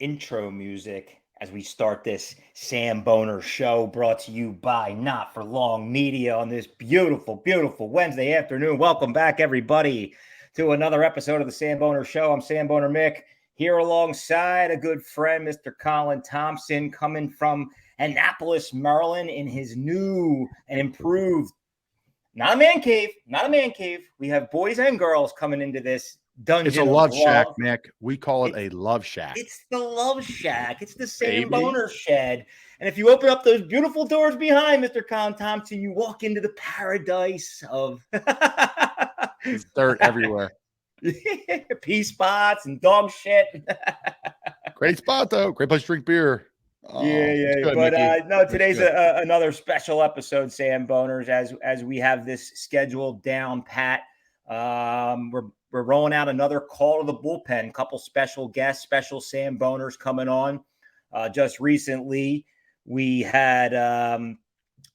intro music as we start this Samboner show brought to you by Not For Long Media on this beautiful, beautiful Wednesday afternoon. Welcome back, everybody, to another episode of the Samboner Show. I'm Samboner Mick, here alongside a good friend, Mr. Colin Thompson, coming from Annapolis, Maryland, in his new and improved, not a man cave. We have boys and girls coming into this dungeon. It's a love shack, Nick. We call it a love shack. It's the love shack. It's the Samboner shed. And if you open up those beautiful doors behind Mr. Colin Thompson, you walk into the paradise of There's dirt everywhere. Pee spots and dog shit. Great spot, though. Great place to drink beer. Yeah. Good, but no, today's another special episode, Samboners, as we have this scheduled down pat. We're rolling out another call to the bullpen. Couple special guests, special Samboners coming on. Just recently, we had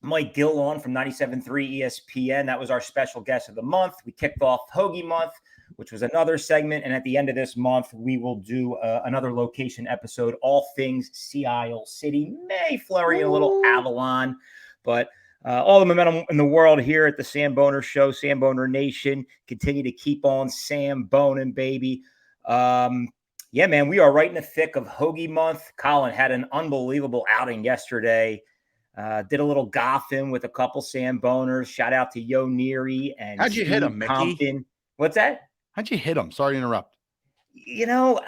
Mike Gill on from 97.3 ESPN. That was our special guest of the month. We kicked off Hoagie Month, which was another segment. And at the end of this month, we will do another location episode, all things Sea Isle City, may flurry a little Avalon, but all the momentum in the world here at the Samboner Show, Samboner Nation. Continue to keep on Samboning, baby. Yeah, man, we are right in the thick of Hoagie Month. Colin had an unbelievable outing yesterday. Did a little golfing with a couple Samboners. Shout out to Yo Neary and how'd you hit him, Mickey? Compton. What's that? How'd you hit him? Sorry to interrupt. You know,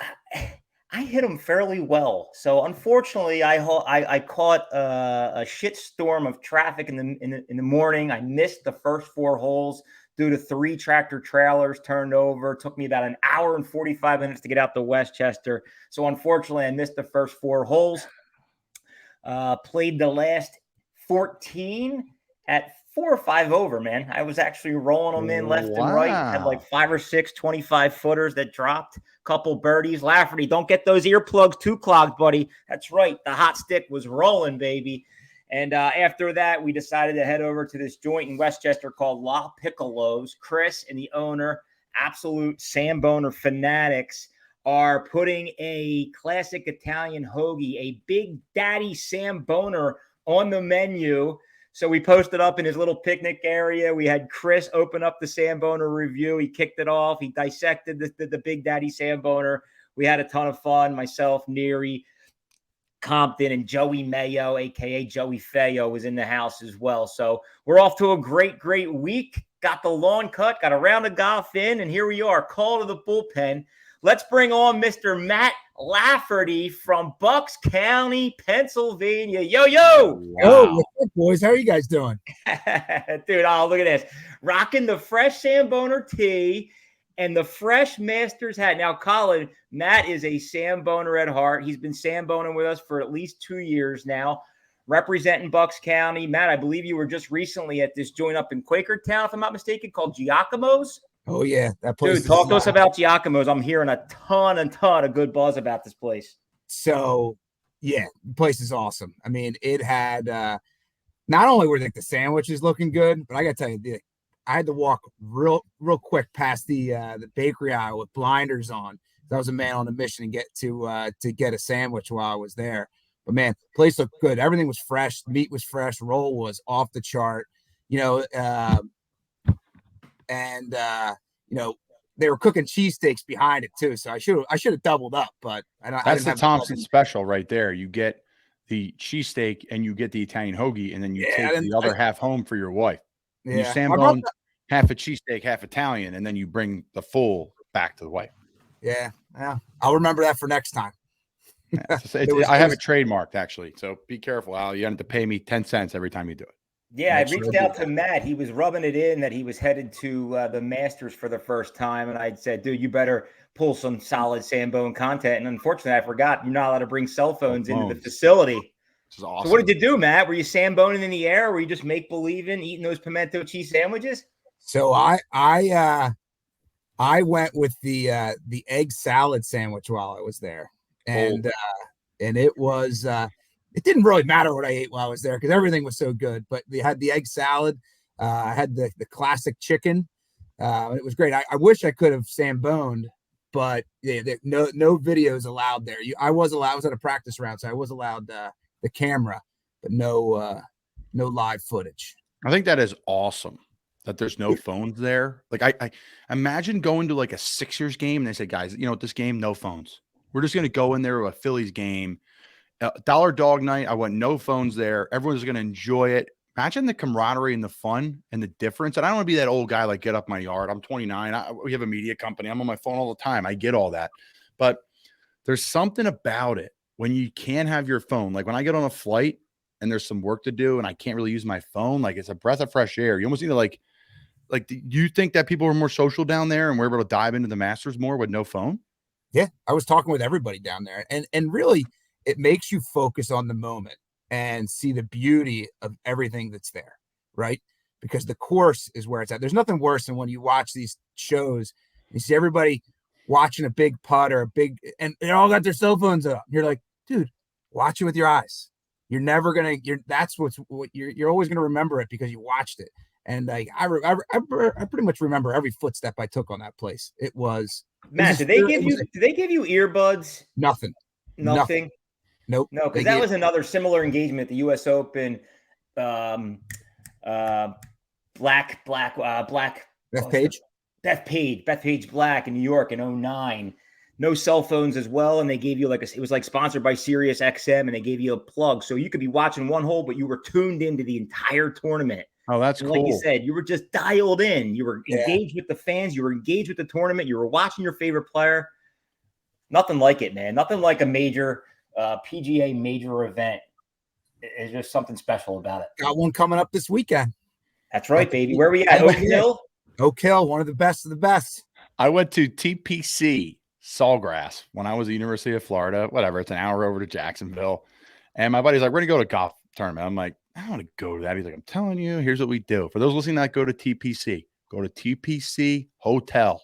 I hit him fairly well. So unfortunately, I caught a shit storm of traffic in the morning. I missed the first 4 holes due to 3 tractor trailers turned over. It took me about an hour and 45 minutes to get out to Westchester. So unfortunately, I missed the first 4 holes. Played the last 14 at 4 or 5 over, man. I was actually rolling them in left and right. Had like 5 or 6 25-footers that dropped. Couple birdies. Lafferty, don't get those earplugs too clogged, buddy. That's right. The hot stick was rolling, baby. And after that, we decided to head over to this joint in Westchester called La Piccolo's. Chris and the owner, absolute Samboner fanatics, are putting a classic Italian hoagie, a Big Daddy Samboner, on the menu. So we posted up in his little picnic area. We had Chris open up the Samboner review. He kicked it off. He dissected the Big Daddy Samboner. We had a ton of fun. Myself, Neary, Compton, and Joey Mayo, a.k.a. Joey Feo, was in the house as well. So we're off to a great, great week. Got the lawn cut, got a round of golf in, and here we are, call to the bullpen. Let's bring on Mr. Matt Lafferty from Bucks County, Pennsylvania. Yo. Wow. Oh, what's up, boys? How are you guys doing? Dude, oh, look at this. Rocking the fresh Samboner tee and the fresh Masters hat. Now, Colin, Matt is a Samboner at heart. He's been Samboning with us for at least 2 years now, representing Bucks County. Matt, I believe you were just recently at this joint up in Quakertown, if I'm not mistaken, called Giacomo's. Oh, yeah. That place. Dude, talk to us about Giacomo's. I'm hearing a ton of good buzz about this place. So, yeah, the place is awesome. I mean, it had not only were the sandwiches looking good, but I got to tell you, I had to walk real quick past the bakery aisle with blinders on. I was a man on a mission to get a sandwich while I was there. But, man, the place looked good. Everything was fresh. The meat was fresh. Roll was off the chart. They were cooking cheesesteaks behind it too, so I should have doubled up, but that's the Thompson special right there. You get the cheesesteak and you get the Italian hoagie, and then you take the other half home for your wife. Yeah. You Sambone half a cheesesteak, half Italian, and then you bring the full back to the wife. Yeah, I'll remember that for next time. I have it trademarked actually, so be careful, Al. You have to pay me 10 cents every time you do it. Yeah, I reached out to Matt. He was rubbing it in that he was headed to the Masters for the first time. And I said, dude, you better pull some solid Sambone content. And unfortunately, I forgot you're not allowed to bring cell phones into the facility. This is awesome. So what did you do, Matt? Were you Samboning in the air? Or were you just make-believing, eating those pimento cheese sandwiches? So I went with the egg salad sandwich while I was there. And it was it didn't really matter what I ate while I was there because everything was so good. But they had the egg salad. I had the classic chicken. It was great. I wish I could have Samboned, but no videos allowed there. I was at a practice round, so I was allowed the camera, but no live footage. I think that is awesome that there's no phones there. Like I imagine going to like a Sixers game and they say, guys, you know, at this game, no phones. We're just going to go in there to a Phillies game, dollar dog night. I want no phones there. Everyone's going to enjoy it. Imagine the camaraderie and the fun and the difference. And I don't want to be that old guy, like get up my yard. I'm 29. We have a media company. I'm on my phone all the time. I get all that, but there's something about it when you can't have your phone. Like when I get on a flight and there's some work to do and I can't really use my phone, like it's a breath of fresh air. You almost need to like, do you think that people are more social down there and we're able to dive into the Masters more with no phone? Yeah, I was talking with everybody down there, and really, it makes you focus on the moment and see the beauty of everything that's there, right? Because the course is where it's at. There's nothing worse than when you watch these shows, you see everybody watching a big putt or and they all got their cell phones up. You're like, dude, watch it with your eyes. You're never gonna. You're always gonna remember it because you watched it. And like I pretty much remember every footstep I took on that place. It was Matt. Did they give you earbuds? Nothing. Nothing. Nope. No, because that was another similar engagement at the U.S. Open. Black. Beth Page Black in New York in 2009. No cell phones as well, and they gave you it was like sponsored by Sirius XM, and they gave you a plug so you could be watching one hole, but you were tuned into the entire tournament. Oh, that's cool. Like you said, you were just dialed in. You were engaged with the fans. You were engaged with the tournament. You were watching your favorite player. Nothing like it, man. Nothing like a major PGA major event. It's just something special about it. Got one coming up this weekend. That's right, baby. Where are we at? Oak Hill? Oak Hill, one of the best of the best. I went to TPC Sawgrass when I was at the University of Florida. Whatever. It's an hour over to Jacksonville. And my buddy's like, we're going to go to a golf tournament. I'm like, I don't want to go to that. He's like, I'm telling you, here's what we do. For those listening that go to TPC, go to TPC Hotel,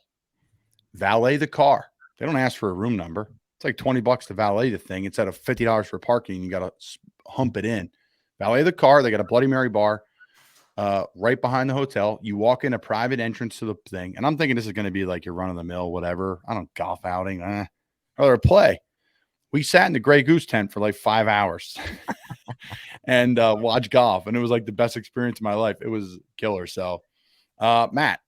valet the car. They don't ask for a room number. It's like $20 to valet the thing instead of $50 for parking. You got to hump it in. Valet the car. They got a Bloody Mary bar right behind the hotel. You walk in a private entrance to the thing. And I'm thinking this is going to be like your run of the mill, whatever. I don't golf outing. Or play. We sat in the Grey Goose tent for like 5 hours and watched golf. And it was like the best experience of my life. It was killer. So, Matt,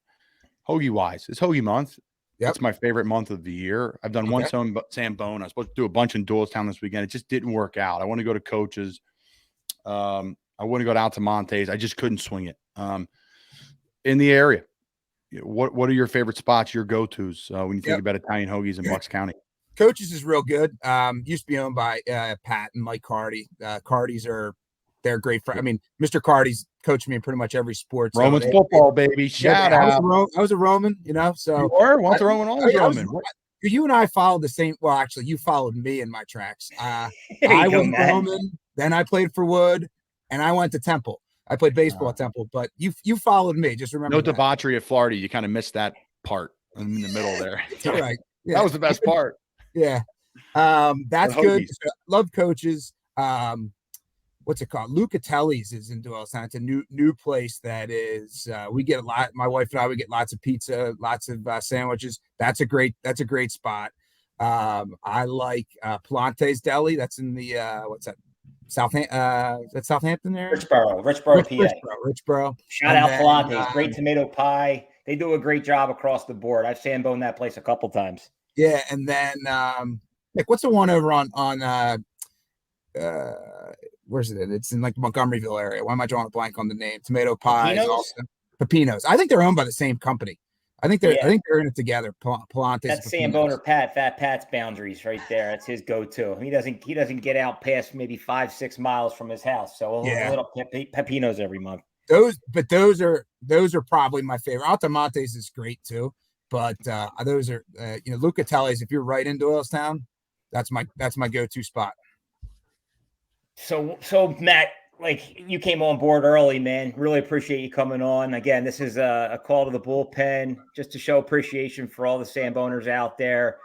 hoagie wise, it's hoagie month. Yep. It's my favorite month of the year. I've done one Samboner. I was supposed to do a bunch in Doylestown this weekend. It just didn't work out. I want to go to Coach's. I want to go down to Monte's. I just couldn't swing it. In the area, what are your favorite spots, your go-tos when you think about Italian hoagies in Bucks County? Coach's is real good. Used to be owned by Pat and Mike Cardy. Cardy's they're great friends. I mean, Mr. Cardy's coached me in pretty much every sport. Roman football, baby. Shout out. I was a Roman, so you were once a Roman, always Roman. You and I followed the same. Well, actually, you followed me in my tracks. I was Roman, then I played for Wood, and I went to Temple. I played baseball at Temple, but you folled me. Just remember. No debauchery at Florida. You kind of missed that part in the middle there. Right. Yeah. That was the best part. Yeah. That's good. Love Coaches. What's it called? Lucatelli's is in Doylestown. It's a new place that is we get a lot. My wife and I would get lots of pizza, lots of sandwiches. That's a great spot. I like Palante's Deli. That's in the what's that? That's Southampton there? Richboro, PA. Richboro. Shout out Palante's. Great tomato pie. They do a great job across the board. I've samboned that place a couple times. Yeah, and then Nick, what's the one over on where's it? It's in like the Montgomeryville area. Why am I drawing a blank on the name? Tomato Pie. Pepinos. I think they're owned by the same company. I think they're in it together. Palante's. That's Samboner Pat. Fat Pat's boundaries right there. That's his go-to. He doesn't get out past maybe 5-6 miles from his house. So a little Pepinos every month. Those are probably my favorite. Altamonte's is great too. But those are Lucatelli's. If you're right in Doylestown, that's my go-to spot. So Matt, like you came on board early, man. Really appreciate you coming on. Again, this is a call to the bullpen just to show appreciation for all the Samboners out there.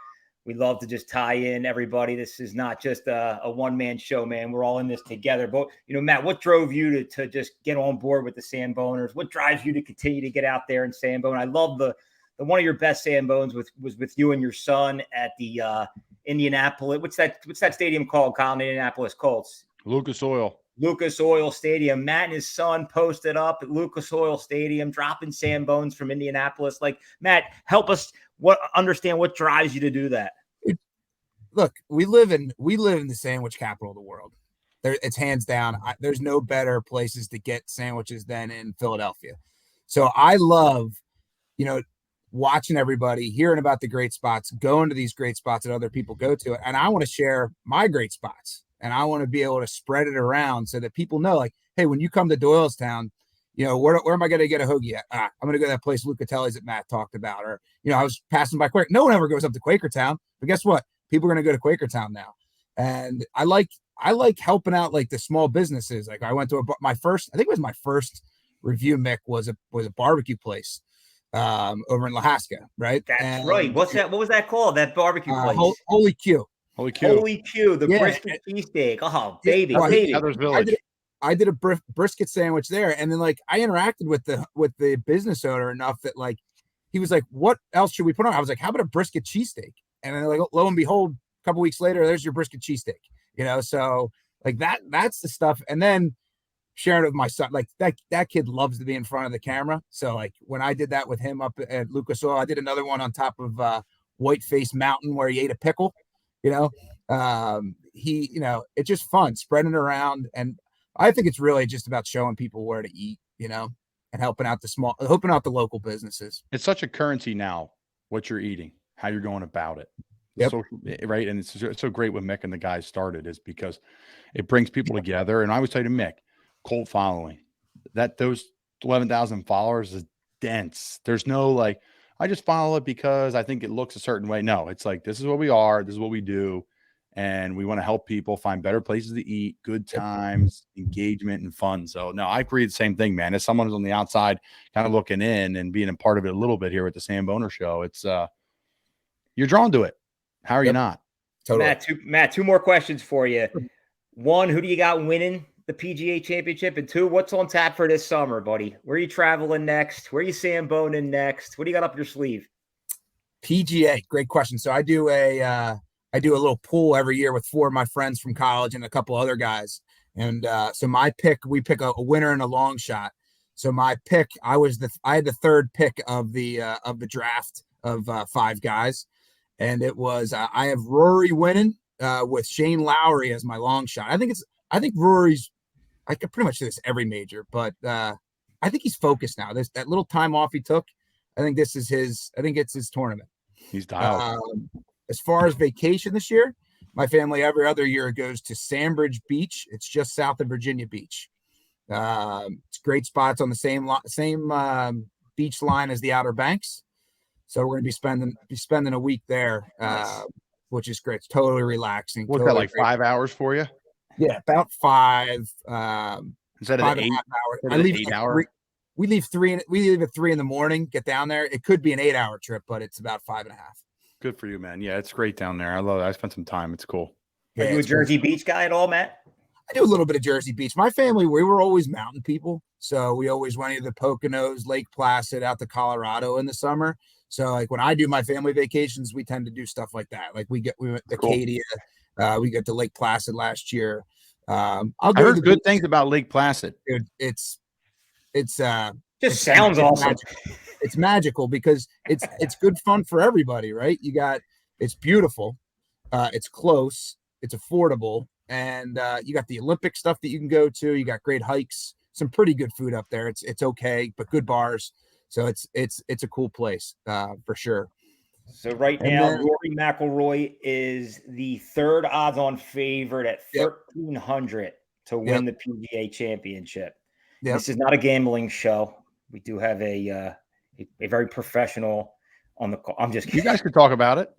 We love to just tie in everybody. This is not just a one-man show, man. We're all in this together. But, Matt, what drove you to just get on board with the Samboners? What drives you to continue to get out there and Sambone? I love the one of your best Sambones was with you and your son at the Indianapolis. What's that stadium called, Colin? Indianapolis Colts. Lucas Oil Stadium. Matt and his son posted up at Lucas Oil Stadium, dropping Sambones from Indianapolis. Like, Matt, help us understand what drives you to do that. Look, we live in the sandwich capital of the world. It's hands down. There's no better places to get sandwiches than in Philadelphia. So I love, watching everybody, hearing about the great spots, going to these great spots that other people go to. And I want to share my great spots, and I want to be able to spread it around so that people know, like, hey, when you come to Doylestown, where am I going to get a hoagie at? I'm going to go to that place, Lucatelli's, that Matt talked about. Or, I was passing by Quaker. No one ever goes up to Quakertown, but guess what? People are going to go to Quakertown now. And I like helping out like the small businesses. Like I went to my first review, Mick, was a barbecue place over in Lahaska, right? That's right. What was that called? That barbecue place? Holy Q. The brisket cheesesteak. Oh, baby, baby. Heather's Village. I did a brisket sandwich there, and then like I interacted with the business owner enough that like he was like, "What else should we put on?" I was like, "How about a brisket cheesesteak?" And then like lo and behold, a couple weeks later, there's your brisket cheesesteak. So like that's the stuff. And then sharing it with my son, like that kid loves to be in front of the camera. So like when I did that with him up at Lucas Oil, I did another one on top of Whiteface Mountain where he ate a pickle. It's just fun spreading it around. And I think it's really just about showing people where to eat, and helping out the local businesses. It's such a currency now, what you're eating, how you're going about it. Yep. Right. And it's so great when Mick and the guys started is because it brings people together. And I always tell you, Mick, cult following, that those 11,000 followers is dense. There's no like, I just follow it because I think it looks a certain way. No, it's like, this is what we are. This is what we do. And we want to help people find better places to eat, good times, engagement, and fun. So no, I agree the same thing, man. As someone who's on the outside kind of looking in and being a part of it a little bit here at the Samboner Show, it's you're drawn to it. How are you not? Totally. Matt, two more questions for you. One, who do you got winning the PGA Championship? And two, what's on tap for this summer, buddy? Where are you traveling next? Where are you Samboning next? What do you got up your sleeve? PGA, great question. So I do a little pool every year with 4 of my friends from college and a couple other guys. And so we pick a winner and a long shot. So my pick, I had the third pick of the draft of 5 guys. And it was I have Rory winning with Shane Lowry as my long shot. I think Rory's, I could pretty much do this every major, but I think he's focused now. That little time off he took, I think it's his tournament. He's dialed. As far as vacation this year, my family every other year goes to Sandbridge Beach. It's just south of Virginia Beach. It's great spots on the same beach line as the Outer Banks. So we're going to be spending a week there, which is great. It's totally relaxing. What's that, like 5 hours for you? Yeah, about 5. Instead of 8 hours. I leave 8 hours. We leave at 3 in the morning. Get down there. It could be an 8-hour trip, but it's about 5.5. Good for you, man. Yeah, it's great down there. I love it. I spent some time. It's cool. Are you a Jersey Beach guy at all, Matt? I do a little bit of Jersey Beach. My family, we were always mountain people. So we always went to the Poconos, Lake Placid, out to Colorado in the summer. So like when I do my family vacations, we tend to do stuff like that. Like we went to Acadia. We got to Lake Placid last year. I heard good things about Lake Placid. Dude, it's sounds awesome. It's magical because it's good fun for everybody, right? It's beautiful, it's close, it's affordable, and you got the Olympic stuff that you can go to. You got great hikes, some pretty good food up there. It's okay, but good bars. So it's a cool place for sure. So right now, Rory McIlroy is the 3rd odds-on favorite at 1,300 to win the PGA Championship. Yep. This is not a gambling show. We do have a very professional on the call. I'm just kidding. You guys can talk about it.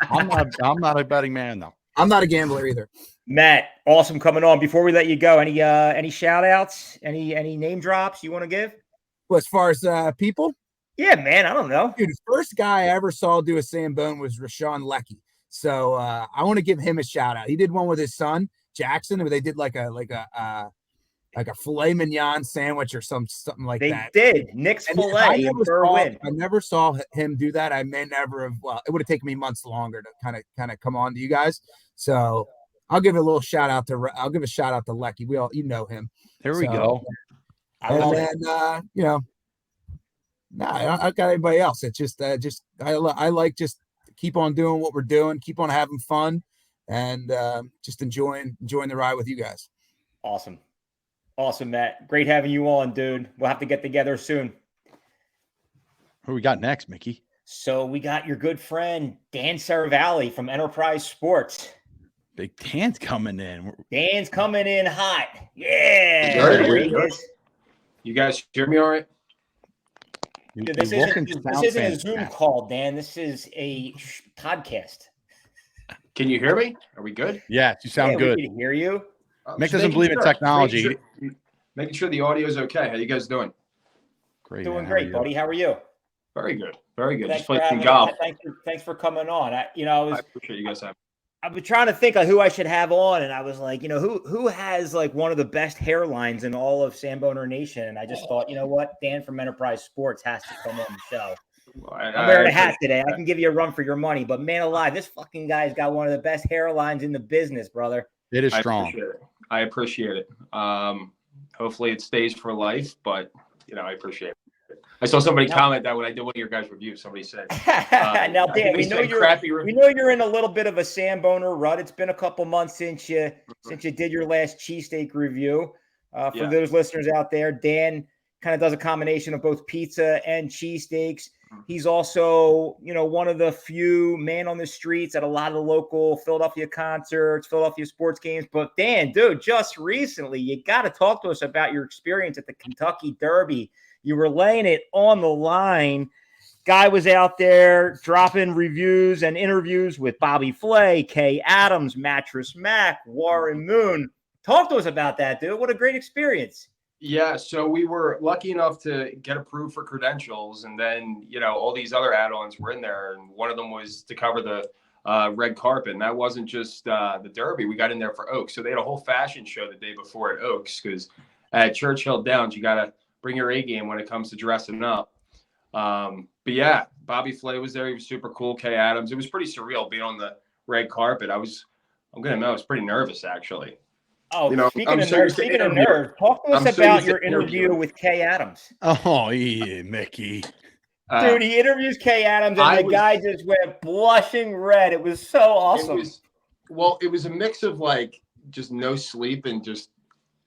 I'm not a betting man though. I'm not a gambler either. Matt, awesome coming on. Before we let you go, any shout outs, any name drops you want to give? Well, as far as people? Yeah, man, I don't know. Dude, the first guy I ever saw do a Sambone was Rashawn Leckie. So I want to give him a shout out. He did one with his son, Jackson, where they did like a like a filet mignon sandwich or something like that. They did. Nick's Filet in Berwyn. I never saw him do that. I may never have. Well, it would have taken me months longer to kind of come on to you guys. So I'll give a little shout out to. I'll give a shout out to Lecky. We all know him. There we go. And then no, I don't got anybody else. It's just I like just keep on doing what we're doing, keep on having fun, and just enjoying the ride with you guys. Awesome, Matt. Great having you on, dude. We'll have to get together soon. Who we got next, Mickey? So we got your good friend Dan Saravalli from Enterprize Sports. Big Dan's coming in. Dan's coming in hot. Yeah. You guys hear me all right? This isn't a Zoom call, Dan. This is a podcast. Can you hear me? Are we good? Yes, you sound good. We can hear you. Mick doesn't believe in technology. Making sure the audio is okay. How you guys doing? Great. Doing great, buddy. How are you? Very good. Very good. Thanks Just playing golf. Thanks for coming on. I appreciate you guys having. I've been trying to think of who I should have on, and I was like, who has like one of the best hairlines in all of Samboner Nation? And I just thought, you know what, Dan from Enterprise Sports has to come on the show. Well, I'm wearing a hat today. I can give you a run for your money, but man alive, this fucking guy's got one of the best hairlines in the business, brother. It is strong. I appreciate it. Hopefully it stays for life, but I appreciate it. I saw somebody comment that when I did one of your guys' reviews, somebody said, now, Dan, we know you're in a little bit of a Samboner rut. It's been a couple months since you did your last cheesesteak review. For those listeners out there, Dan kind of does a combination of both pizza and cheesesteaks. He's also, one of the few man on the streets at a lot of the local Philadelphia concerts, Philadelphia sports games. But Dan, dude, just recently, you got to talk to us about your experience at the Kentucky Derby. You were laying it on the line. Guy was out there dropping reviews and interviews with Bobby Flay, Kay Adams, Mattress Mac, Warren Moon. Talk to us about that, dude. What a great experience. Yeah, so we were lucky enough to get approved for credentials, and then, all these other add-ons were in there, and one of them was to cover the red carpet, and that wasn't just the Derby. We got in there for Oaks, so they had a whole fashion show the day before at Oaks, because at Churchill Downs, you got to bring your A game when it comes to dressing up. But yeah, Bobby Flay was there. He was super cool. Kay Adams. It was pretty surreal being on the red carpet. I'm going to admit, I was pretty nervous, actually. Oh, speaking of nerves, talk to us about your interview with Kay Adams. Oh, yeah, Mickey. Dude, he interviews Kay Adams, and the guy just went blushing red. It was so awesome. It was a mix of like just no sleep and just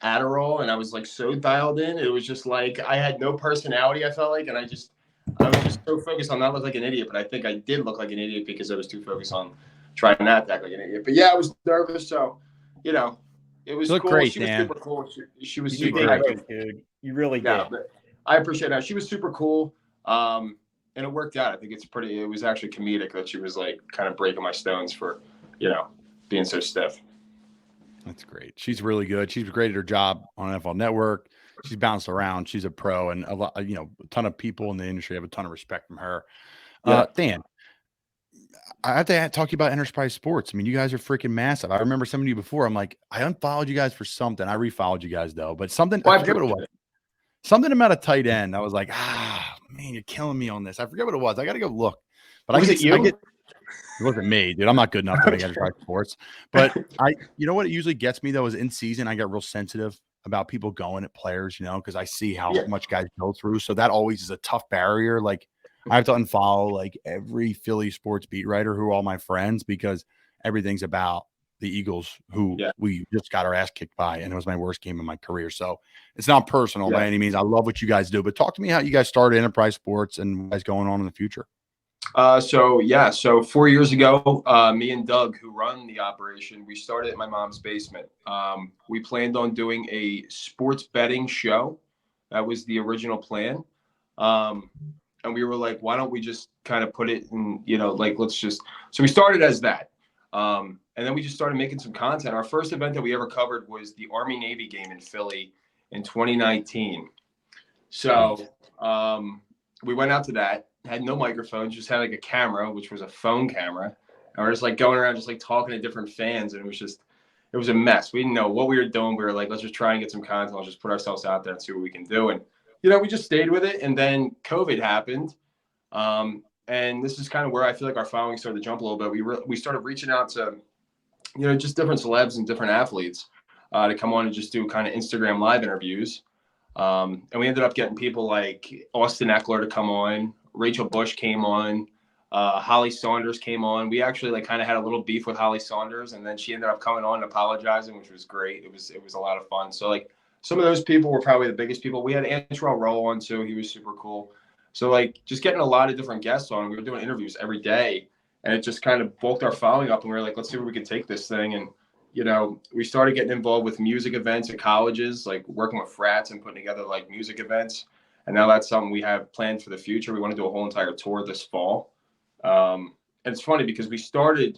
Adderall, and I was like so dialed in. It was just like I had no personality, I felt like, and I was just so focused on not look like an idiot, but I think I did look like an idiot because I was too focused on trying not to act like an idiot. But yeah, I was nervous, so it was cool. Great, she Dan. was super cool. She was super great, dude. You really did. But I appreciate that. She was super cool. And it worked out. I think it was actually comedic that she was like kind of breaking my stones for, being so stiff. That's great. She's really good. She's great at her job on NFL Network. She's bounced around. She's a pro, and a ton of people in the industry have a ton of respect from her. Dan, I have to talk to you about Enterprize Sports. I mean, you guys are freaking massive. I remember some of you before. I'm like, I unfollowed you guys for something. I refollowed you guys though, but something I forget what it was. Something about a tight end. I was like, man, you're killing me on this. I forget what it was. I got to go look. But it wasn't me, dude. I'm not good enough to make Enterprise Sports. But you know what it usually gets me though is in season, I get real sensitive about people going at players, because I see how much guys go through. So that always is a tough barrier. Like I have to unfollow like every Philly sports beat writer who are all my friends because everything's about the Eagles who we just got our ass kicked by, and it was my worst game of my career. So it's not personal by any means. I love what you guys do, but talk to me how you guys started Enterprise Sports and what's going on in the future. So 4 years ago, me and Doug, who run the operation, we started at my mom's basement. We planned on doing a sports betting show. That was the original plan. And we were like, why don't we just kind of put it in, so we started as that. And then we just started making some content. Our first event that we ever covered was the Army-Navy game in Philly in 2019. So we went out to that. Had no microphones, just had like a camera, which was a phone camera. And we're just like going around, just like talking to different fans. And it was a mess. We didn't know what we were doing. We were like, let's just try and get some content. Let's just put ourselves out there and see what we can do. And, we just stayed with it. And then COVID happened. And this is kind of where I feel like our following started to jump a little bit. We started reaching out to, just different celebs and different athletes to come on and just do kind of Instagram live interviews. And we ended up getting people like Austin Eckler to come on. Rachel Bush came on. Holly Saunders came on. We actually like kind of had a little beef with Holly Saunders, and then she ended up coming on and apologizing, which was great. It was a lot of fun. So like some of those people were probably the biggest people. We had Antrell Roll on too. He was super cool. So like just getting a lot of different guests on. We were doing interviews every day, and it just kind of bulked our following up. And we were like, let's see where we can take this thing. And we started getting involved with music events at colleges, like working with frats and putting together like music events. And now that's something we have planned for the future. We want to do a whole entire tour this fall. And it's funny because the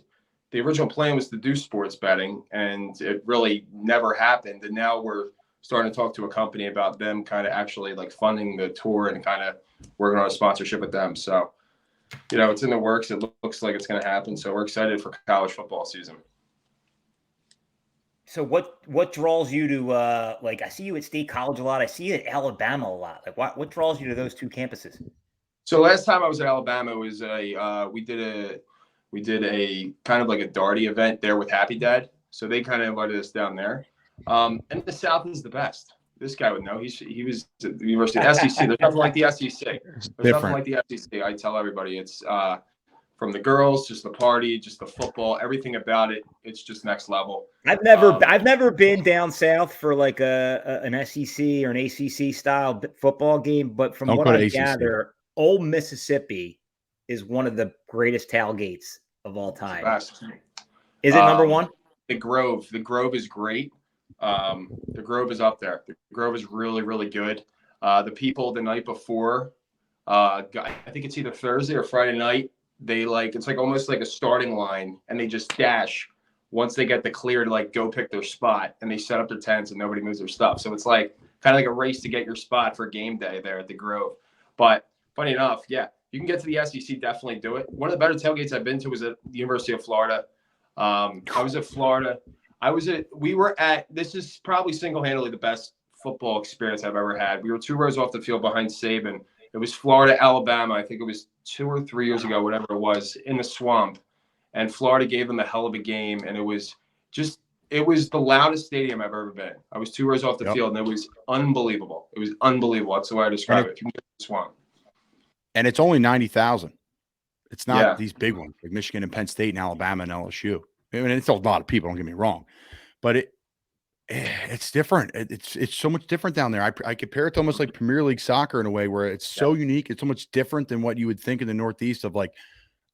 original plan was to do sports betting, and it really never happened. And now we're starting to talk to a company about them kind of actually like funding the tour and kind of working on a sponsorship with them. So, it's in the works. It looks like it's going to happen. So we're excited for college football season. So what draws you to I see you at State College a lot. I see you at Alabama a lot. Like what draws you to those two campuses? So last time I was at Alabama was we did a kind of like a Darty event there with Happy Dad. So they kind of invited us down there. And the South is the best. This guy would know. He was at the University of SEC. There's nothing like the SEC. There's nothing like the SEC. I tell everybody it's from the girls, just the party, just the football, everything about it. It's just next level. I've never been down south for like an SEC or an ACC style football game, but from what I gather, Old Mississippi is one of the greatest tailgates of all time. Is it number one? The Grove is great. The Grove is up there. The Grove is really, really good. The people the night before, I think it's either Thursday or Friday night. It's like almost like a starting line, and they just dash once they get the clear to like go pick their spot, and they set up their tents and nobody moves their stuff. So it's like kind of like a race to get your spot for game day there at the Grove. But funny enough, yeah, you can get to the SEC, definitely do it. One of the better tailgates I've been to was at the University of Florida. I was at Florida. This is probably single-handedly the best football experience I've ever had. We were 2 rows off the field behind Saban. It was Florida, Alabama. I think it was 2 or 3 years ago, whatever it was, in the swamp. And Florida gave them a hell of a game. And it was the loudest stadium I've ever been. I was 2 rows off the field, and it was unbelievable. It was unbelievable. That's the way I describe it. If you can get the swamp. And it's only 90,000. It's not these big ones like Michigan and Penn State and Alabama and LSU. I mean, it's a lot of people, don't get me wrong, but it's different. It's so much different down there. I compare it to almost like Premier League soccer in a way where it's so unique. It's so much different than what you would think in the Northeast of like,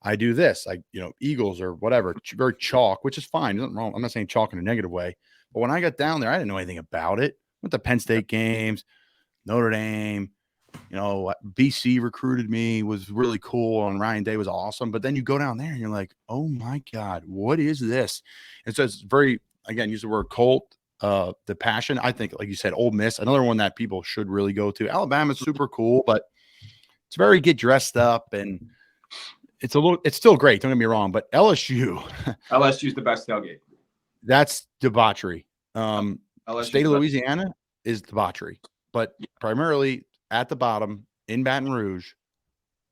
I do this, like, Eagles or whatever, very chalk, which is fine. Nothing wrong. I'm not saying chalk in a negative way, but when I got down there, I didn't know anything about it. Went to Penn State games, Notre Dame, BC recruited me, was really cool, and Ryan Day was awesome. But then you go down there and you're like, oh my God, what is this? And so it's very, again, use the word cult, the passion. I think, like you said, Ole Miss, another one that people should really go to. Alabama's super cool, but it's very get dressed up, and it's still great. Don't get me wrong, but LSU's the best tailgate. That's debauchery. State of Louisiana is debauchery, but primarily at the bottom in Baton Rouge,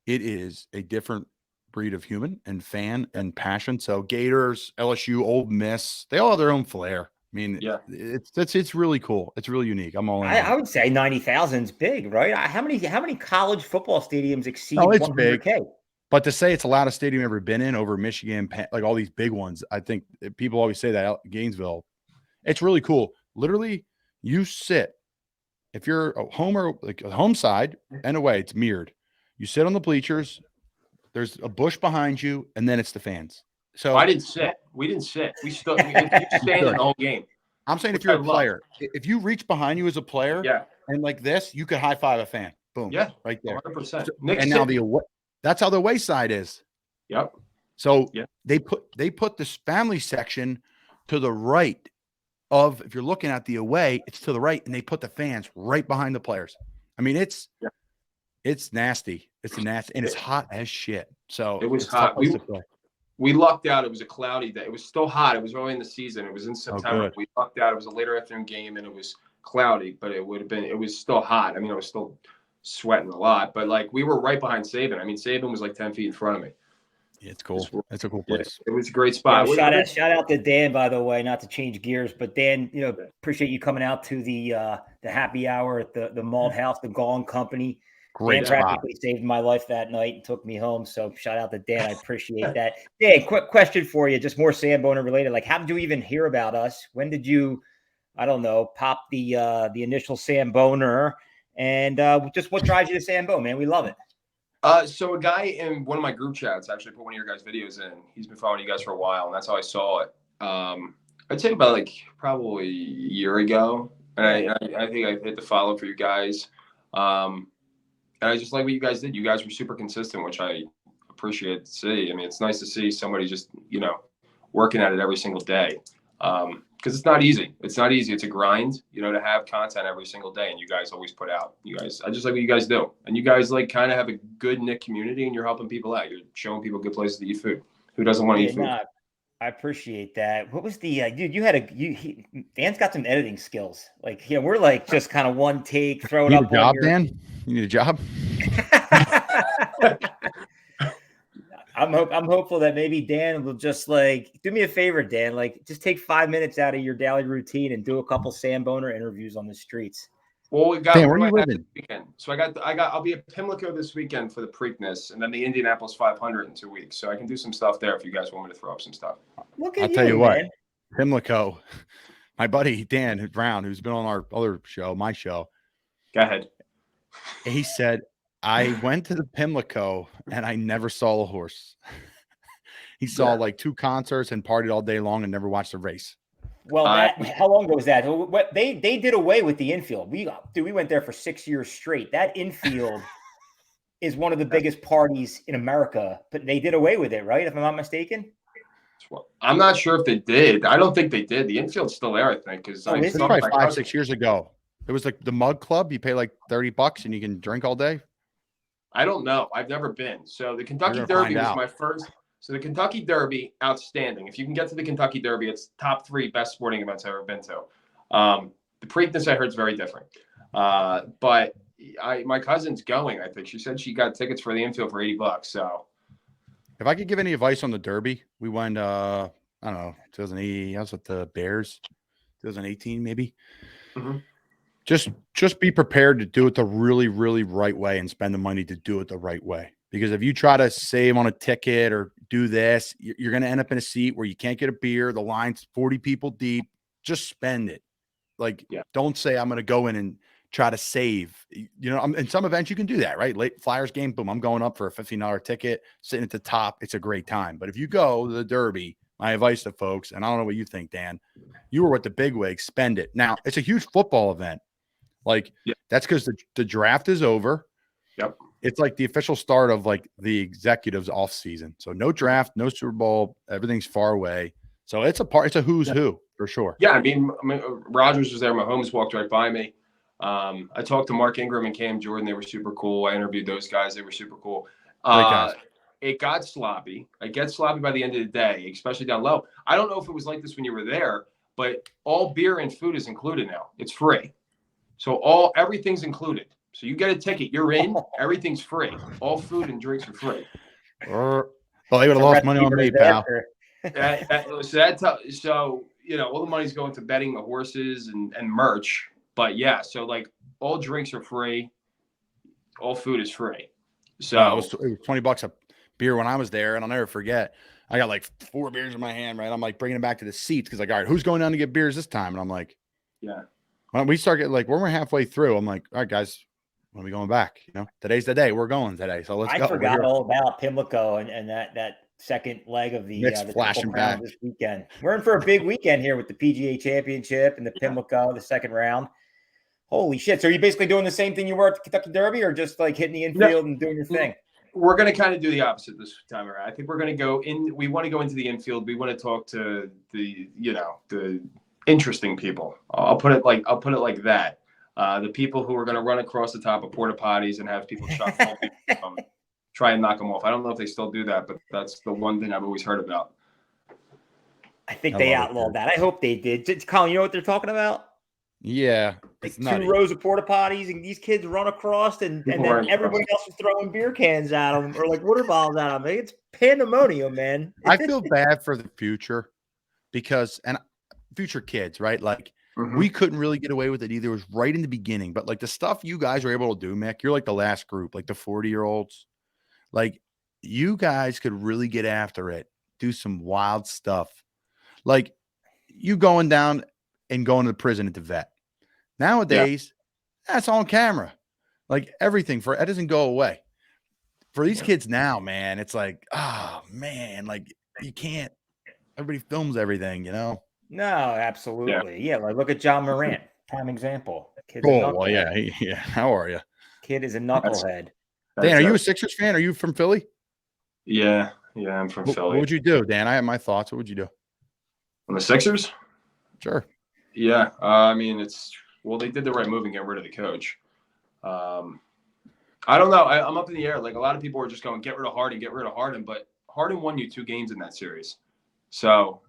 it is a different breed of human and fan and passion. So Gators, LSU, Ole Miss, they all have their own flair. I mean, it's really cool. It's really unique. I'm all in. I would say 90,000 is big, right? How many college football stadiums exceed it's 100K? Big. But to say it's the loudest stadium I've ever been in over Michigan, like all these big ones, I think people always say that Gainesville, it's really cool. Literally, you sit, if you're a homer, like a home side and away, it's mirrored. You sit on the bleachers, there's a bush behind you, and then it's the fans. So I didn't sit. We didn't sit. We stood. You stand in the whole game. I'm saying if you're a player, if you reach behind you as a player, and like this, you could high five a fan. Boom. Yeah. Right there. 100%. And now that's how the away side is. Yep. So they put this family section to the right of, if you're looking at the away, it's to the right, and they put the fans right behind the players. I mean, it's nasty. It's nasty, and it's hot as shit. So it was hot. We lucked out. It was a cloudy day. It was still hot. It was early in the season. It was in September. We lucked out. It was a later afternoon game, and it was cloudy, but it was still hot. I mean, I was still sweating a lot, but like we were right behind Saban. I mean, Saban was like 10 feet in front of me. Yeah, it's cool. It's a cool place. It was a great spot. Yeah, shout out to Dan, by the way, not to change gears, but Dan, appreciate you coming out to the happy hour at the Malt House, the Gong Company. Great Dan practically saved my life that night and took me home. So shout out to Dan. I appreciate that. Dan, quick question for you, just more Samboner related. Like, how did you even hear about us? When did you, I don't know, pop the initial Samboner? And just what drives you to Sambo, man? We love it. So a guy in one of my group chats actually put one of your guys' videos in. He's been following you guys for a while, and that's how I saw it. I'd say about like probably a year ago, and I think I hit the follow for you guys. And I just like what you guys did. You guys were super consistent, which I appreciate to see. I mean, it's nice to see somebody just working at it every single day. Because it's not easy. It's not easy. It's a grind, to have content every single day. And you guys always put out. I just like what you guys do. And you guys like kind of have a good knit community, and you're helping people out. You're showing people good places to eat food. Who doesn't want to eat food? I appreciate that. What was the dude? You had Dan's got some editing skills. Like, we're like just kind of one take, throw it up. You need a job, Dan? You need a job? I'm hopeful that maybe Dan will just like do me a favor, Dan. Like, just take 5 minutes out of your daily routine and do a couple Samboner interviews on the streets. Well, we got. Dan, where are you living? Weekend. So I'll be at Pimlico this weekend for the Preakness, and then the Indianapolis 500 in 2 weeks. So I can do some stuff there if you guys want me to throw up some stuff. I'll tell you what, Pimlico. My buddy Dan Brown, who's been on our other show, my show. Go ahead. He said, I went to the Pimlico and I never saw a horse. He saw like 2 concerts and partied all day long and never watched a race. Well, how long ago was that? They did away with the infield. We went there for 6 years straight. That infield is one of the biggest parties in America, but they did away with it, right? If I'm not mistaken. I'm not sure if they did. I don't think they did. The infield's still there, I think. Because it's probably 5-6 years ago. It was like the Mug Club. You pay like $30 and you can drink all day. I don't know. I've never been. So the Kentucky Derby was my first. So the Kentucky Derby, outstanding. If you can get to the Kentucky Derby, it's top 3 best sporting events I've ever been to. The Preakness, I heard, is very different. But my cousin's going, I think. She said she got tickets for the infield for $80. So if I could give any advice on the Derby, we went, I don't know, 2008. I was with the Bears, 2018 maybe. Mm-hmm. Just be prepared to do it the really, really right way and spend the money to do it the right way. Because if you try to save on a ticket or do this, you're going to end up in a seat where you can't get a beer. The line's 40 people deep. Just spend it. Don't say I'm going to go in and try to save. In some events you can do that, right? Late Flyers game, boom, I'm going up for a $15 ticket, sitting at the top. It's a great time. But if you go to the Derby, my advice to folks, and I don't know what you think, Dan, you were with the bigwigs, spend it. Now, it's a huge football event. That's because the draft is over. Yep. It's like the official start of like the executives off season. So no draft, no Super Bowl, everything's far away. So it's a who's who for sure. Yeah. I mean, Rogers was there. Mahomes walked right by me. I talked to Mark Ingram and Cam Jordan. They were super cool. I interviewed those guys. They were super cool. It got sloppy. It gets sloppy by the end of the day, especially down low. I don't know if it was like this when you were there, but all beer and food is included now. It's free. So everything's included. So you get a ticket, you're in, everything's free. All food and drinks are free. Well, they would have lost money on me, pal. So all the money's going to betting the horses and merch. But yeah, so like all drinks are free, all food is free. So it was $20 a beer when I was there, and I'll never forget. I got like 4 beers in my hand, right? I'm like bringing them back to the seats because all right, who's going down to get beers this time? And I'm like, yeah. When we start getting when we're halfway through, I'm like, all right, guys, when are we going back? Today's the day. We're going today. So let's go. I forgot all about Pimlico and that second leg of the flashing back this weekend. We're in for a big weekend here with the PGA Championship and the Pimlico, the second round. Holy shit. So are you basically doing the same thing you were at the Kentucky Derby or just like hitting the infield and doing your thing? We're going to kind of do the opposite this time around. I think we're going to go in. We want to go into the infield. We want to talk to the interesting people. I'll put it like that. The people who are going to run across the top of porta potties and have people try and knock him off. I don't know if they still do that, but that's the one thing I've always heard about. I think they outlawed that. I hope they did. Colin, you know what they're talking about? Yeah. Like 2 rows of porta potties, and these kids run across, and then everybody else is throwing beer cans at them or like water bottles at them. It's pandemonium, man. I feel bad for the future because, and future kids, right? Like, we couldn't really get away with it either. It was right in the beginning, but like the stuff you guys are able to do, Mick, you're like the last group, like the 40-year-olds. Like, you guys could really get after it, do some wild stuff. Like, you going down and going to prison at the vet. Nowadays, that's on camera. Like, everything it doesn't go away. For these kids now, man, it's like, oh man, like you can't. Everybody films everything, you know. No, absolutely. Yeah, like look at John Morant, prime example. Kid's well, yeah. How are you? Kid is a knucklehead. Dan, are you a Sixers fan? Are you from Philly? Yeah, I'm from Philly. What would you do, Dan? I have my thoughts. What would you do? On the Sixers? Sure. Yeah, I mean, they did the right move and get rid of the coach. I don't know. I'm up in the air. Like a lot of people are just going, get rid of Harden, but Harden won you 2 games in that series. So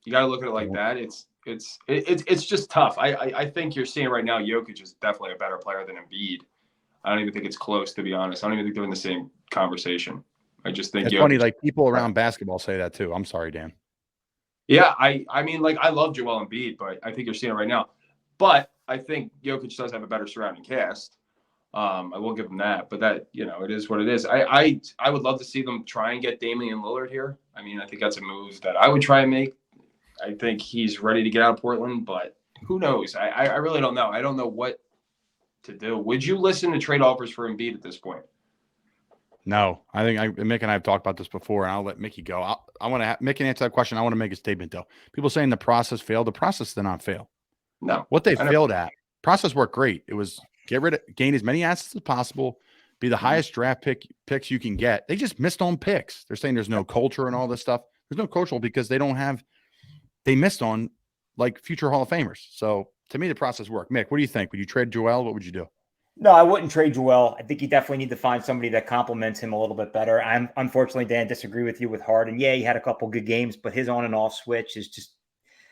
you got to look at it like that. It's just tough. I think you're seeing right now, Jokic is definitely a better player than Embiid. I don't even think it's close, to be honest. I don't even think they're in the same conversation. I just think it's funny. Like people around basketball say that too. I'm sorry, Dan. Yeah, I mean, like I love Joel Embiid, but I think you're seeing it right now. But I think Jokic does have a better surrounding cast. I will give them that, but that, it is what it is. I would love to see them try and get Damian Lillard here. I mean, I think that's a move that I would try and make. I think he's ready to get out of Portland, but who knows? I really don't know. I don't know what to do. Would you listen to trade offers for Embiid at this point? No, I think Mick and I have talked about this before, and I'll let Mickey go. I want to Mick can answer that question. I want to make a statement though. People saying the process failed. The process did not fail. No, what they failed at. Process worked great. It was gain as many assets as possible, be the highest draft picks you can get. They just missed on picks. They're saying there's no culture and all this stuff. There's no cultural because they missed on like future Hall of Famers. So to me, the process worked. Mick, what do you think? Would you trade Joel? What would you do? No, I wouldn't trade Joel. I think you definitely need to find somebody that complements him a little bit better. I'm unfortunately, Dan, disagree with you with Harden. Yeah, he had a couple good games, but his on and off switch is just,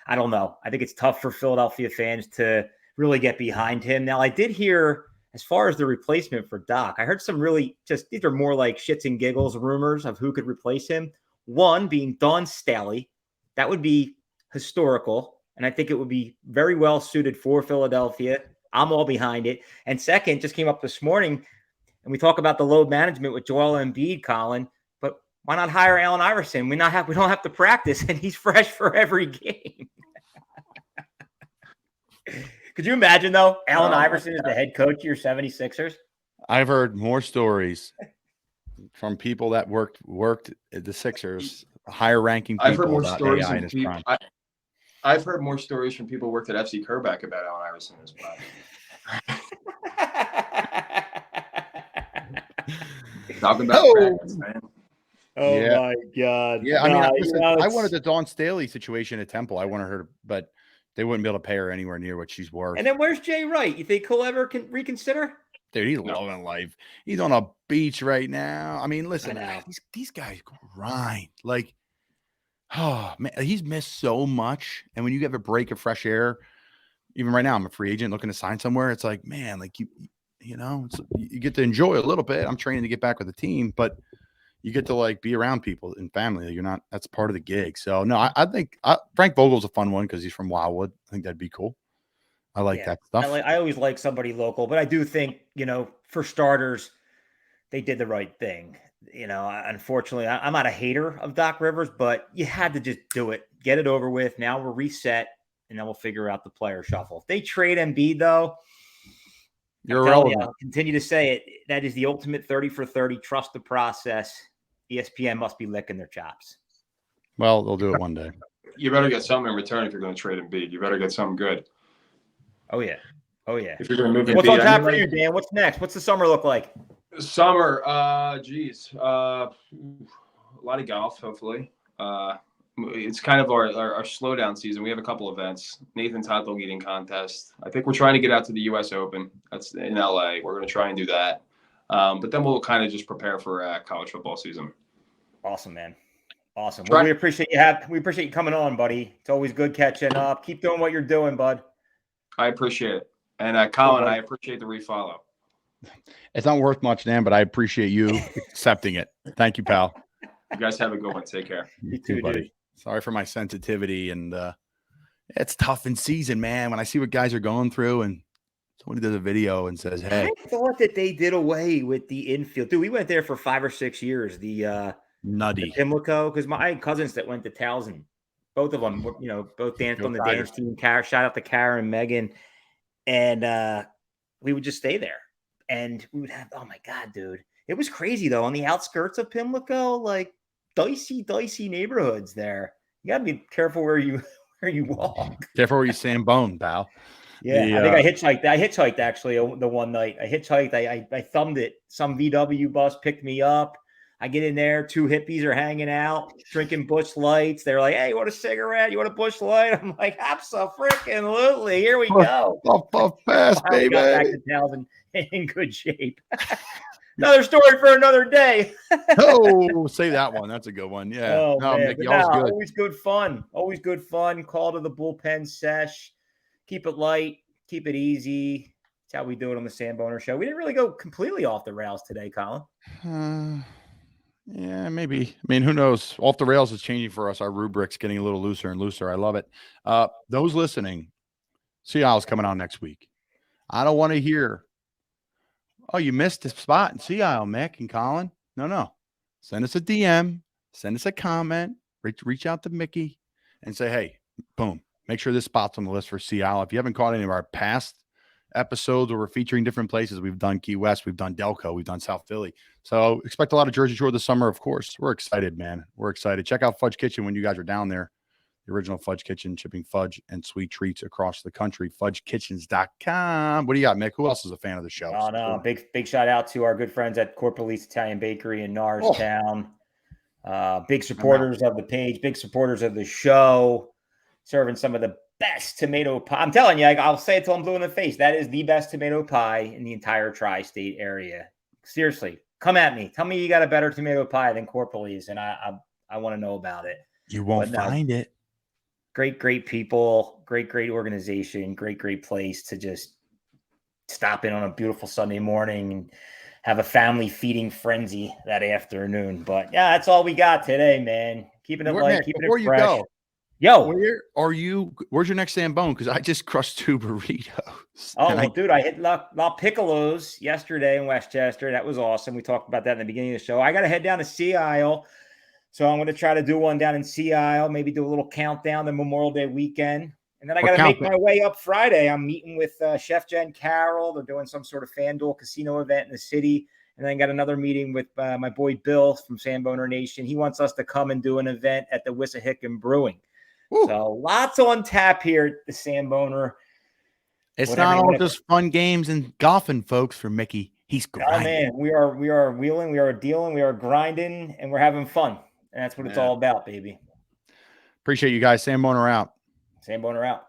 I don't know. I think it's tough for Philadelphia fans to really get behind him. Now, I did hear, as far as the replacement for Doc, I heard some really these are more like shits and giggles rumors of who could replace him. One being Dawn Staley. That would be historical, and I think it would be very well suited for Philadelphia. I'm all behind it. And second, just came up this morning, and we talk about the load management with Joel Embiid, Colin, but why not hire Allen Iverson? We don't have to practice, and he's fresh for every game. Could you imagine, though, Allen Iverson is the head coach of your 76ers? I've heard more stories from people that worked at the Sixers, higher ranking people. I've heard more stories from people. I've heard more stories from people who worked at FC Kerbeck about Allen Iverson as well. Talking about practice, man. Oh yeah. My God! Yeah, I wanted the Dawn Staley situation at Temple. I wanted her, but they wouldn't be able to pay her anywhere near what she's worth. And then where's Jay Wright? You think he'll ever reconsider? Dude, he's loving life. He's on a beach right now. I mean, listen, these guys grind. Like, oh man, he's missed so much. And when you get a break of fresh air, even right now, I'm a free agent looking to sign somewhere. It's like, man, like you get to enjoy a little bit. I'm training to get back with the team, but you get to like be around people and family. That's part of the gig. So no, I think Frank Vogel's a fun one because he's from Wildwood. I think that'd be cool. I like that stuff. I always like somebody local, but I do think, for starters, they did the right thing. Unfortunately, I'm not a hater of Doc Rivers, but you had to just do it, get it over with. Now we're reset, and then we'll figure out the player shuffle. If they trade Embiid, though, you're irrelevant. I'll continue to say it. That is the ultimate 30 for 30. Trust the process. ESPN must be licking their chops. Well, they'll do it one day. You better get something in return if you're going to trade Embiid. You better get something good. Oh yeah. If you're going to move what's on tap for you, Dan? What's next? What's the summer look like? Summer, a lot of golf, hopefully. It's kind of our slowdown season. We have a couple events. Nathan's hot dog eating contest. I think we're trying to get out to the U.S. Open. That's in L.A. We're going to try and do that. But then we'll kind of just prepare for college football season. Awesome, man. Awesome. Well, we appreciate you coming on, buddy. It's always good catching up. Keep doing what you're doing, bud. I appreciate it. And Colin, I appreciate the refollow. It's not worth much, Dan, but I appreciate you accepting it. Thank you, pal. You guys have a good one. Take care. You too, buddy. Dude. Sorry for my sensitivity, and it's tough in season, man. When I see what guys are going through, and somebody does a video and says, "Hey," I thought that they did away with the infield. Dude, we went there for 5 or 6 years. Nutty Pimlico, because my cousins that went to Towson, both of them, both danced on the dance team. Shout out to Kara and Megan, and we would just stay there, and we would have. Oh my god, dude, it was crazy though. On the outskirts of Pimlico, like dicey neighborhoods there. You gotta be careful where you walk. Careful where you Sambone, pal. Yeah, I think I hitchhiked. I hitchhiked actually the one night. I hitchhiked. I thumbed it. Some VW bus picked me up. I get in there. 2 hippies are hanging out, drinking Busch Lights. They're like, "Hey, you want a cigarette? You want a Busch Light?" I'm like, "Absolutely! Here we go." Puff fast, baby. Got back to Towson in good shape. Another story for another day. Oh, say that one. That's a good one. Yeah. Oh, no, man. Mickey, Always good fun. Always good fun. Call to the bullpen sesh. Keep it light. Keep it easy. That's how we do it on the Samboner Show. We didn't really go completely off the rails today, Colin. Yeah, maybe. I mean, who knows? Off the rails is changing for us. Our rubric's getting a little looser and looser. I love it. Those listening, Sea Isle's coming on next week. I don't want to hear, "Oh, you missed a spot in Sea Isle, Mick and Colin." No. Send us a DM. Send us a comment. Reach out to Mickey and say, "Hey, boom, make sure this spot's on the list for Sea Isle." If you haven't caught any of our past episodes where we're featuring different places, we've done Key West, we've done Delco, we've done South Philly. So expect a lot of Jersey Shore this summer, of course. We're excited, man. We're excited. Check out Fudge Kitchen when you guys are down there. The original Fudge Kitchen, shipping fudge and sweet treats across the country. FudgeKitchens.com. What do you got, Mick? Who else is a fan of the show? Oh, no. Big shout out to our good friends at Corporalese Italian Bakery in Norristown. Big supporters of the page, big supporters of the show, serving some of the best tomato pie. I'm telling you, I'll say it till I'm blue in the face. That is the best tomato pie in the entire tri-state area. Seriously, come at me. Tell me you got a better tomato pie than Corporalese, and I want to know about it. You won't find it. Great people, great organization, great place to just stop in on a beautiful Sunday morning and have a family feeding frenzy that afternoon. But yeah, that's all we got today, man. Keeping it light, keeping it fresh. Before you go, yo, where's your next Zambone? Because I just crushed 2 burritos. Oh, dude, I hit La Piccolo's yesterday in Westchester. That was awesome. We talked about that in the beginning of the show. I got to head down to Sea Isle. So I'm going to try to do one down in Sea Isle, maybe do a little countdown the Memorial Day weekend. And then I got to make my way up Friday. I'm meeting with Chef Jen Carroll. They're doing some sort of FanDuel casino event in the city. And then I got another meeting with my boy Bill from Samboner Nation. He wants us to come and do an event at the Wissahickon Brewing. Ooh. So lots on tap here at the Samboner. It's not all just fun games and golfing, folks, for Mickey. He's grinding. Oh, man. We are wheeling, we are dealing, we are grinding, and we're having fun. And that's what it's all about, baby. Appreciate you guys. Samboner out. Samboner out.